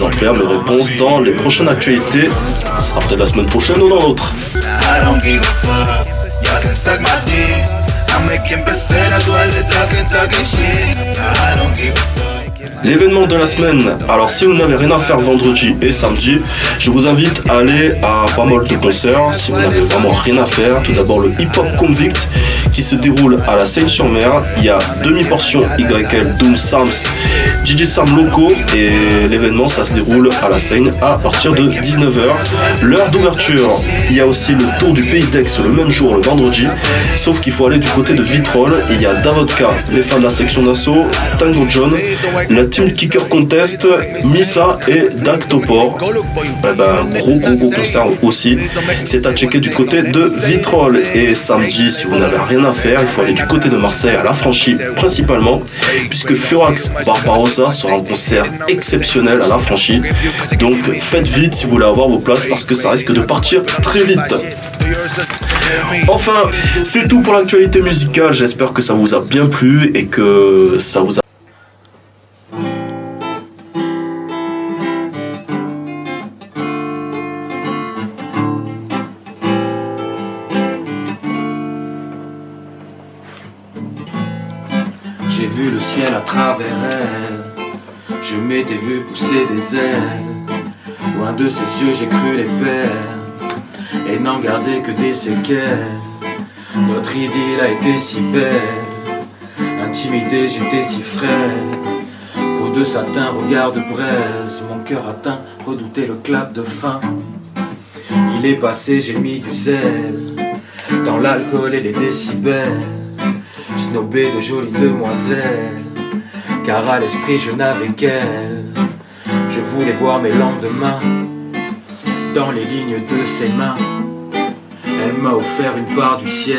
Jean-Pierre, mes réponses dans les prochaines actualités. Ce sera peut-être la semaine prochaine ou dans l'autre. L'événement de la semaine, alors si vous n'avez rien à faire vendredi et samedi, je vous invite à aller à pas mal de concerts. Si vous n'avez vraiment rien à faire, tout d'abord le Hip Hop Convict qui se déroule à la Seine-sur-Mer. Il y a demi-portion YL, Doom Sams, DJ Sam Loco et l'événement ça se déroule à la Seine à partir de 19h. L'heure d'ouverture, il y a aussi le tour du Pays d'Aix le même jour, le vendredi, sauf qu'il faut aller du côté de Vitrolles. Et il y a Davodka, les fans de la section d'assaut, Tango John, la Team Kicker Contest, Missa et Dactopor. Gros concert aussi. C'est à checker du côté de Vitrolles. Et samedi, si vous n'avez rien à faire, il faut aller du côté de Marseille à la Franchie principalement, puisque Furax Barbarossa sera un concert exceptionnel à la Franchie. Donc faites vite si vous voulez avoir vos places parce que ça risque de partir très vite. Enfin, c'est tout pour l'actualité musicale. J'espère que ça vous a bien plu et que ça vous a... J'ai vu le ciel à travers elle, je m'étais vu pousser des ailes. Loin de ses yeux j'ai cru les perdre et n'en garder que des séquelles. Notre idylle a été si belle, intimidé j'étais si frêle. Peau de satin, regard de braise, mon cœur atteint, redoutait le clap de fin. Il est passé, j'ai mis du zèle dans l'alcool et les décibels. Snobé de jolies demoiselles, car à l'esprit je n'avais qu'elle. Je voulais voir mes lendemains dans les lignes de ses mains. Elle m'a offert une part du ciel,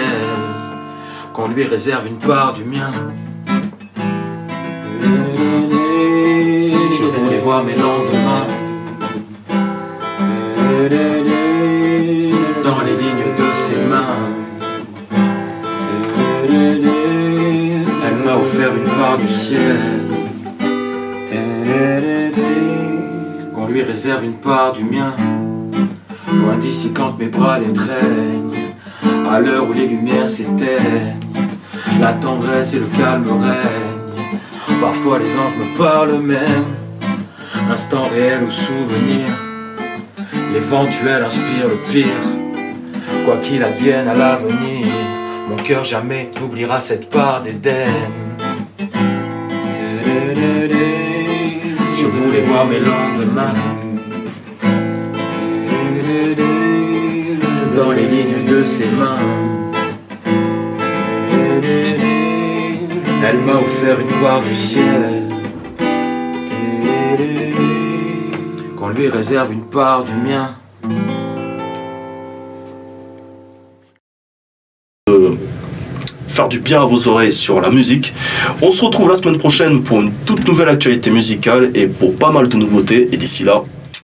qu'on lui réserve une part du mien. Je voulais voir mes lendemains dans les lignes de ses mains. Elle m'a offert une part du ciel, qu'on lui réserve une part du mien. Loin d'ici quand mes bras l'étreignent, à l'heure où les lumières s'éteignent, la tendresse et le calme règnent. Parfois les anges me parlent même, instant réel ou souvenir. L'éventuel inspire le pire, quoi qu'il advienne à l'avenir. Mon cœur jamais n'oubliera cette part d'Éden. Je voulais voir mes lendemains dans les lignes de ses mains. Elle m'a offert une part du ciel, qu'on lui réserve une part du mien. Faire du bien à vos oreilles sur la musique. On se retrouve la semaine prochaine pour une toute nouvelle actualité musicale et pour pas mal de nouveautés. Et d'ici là,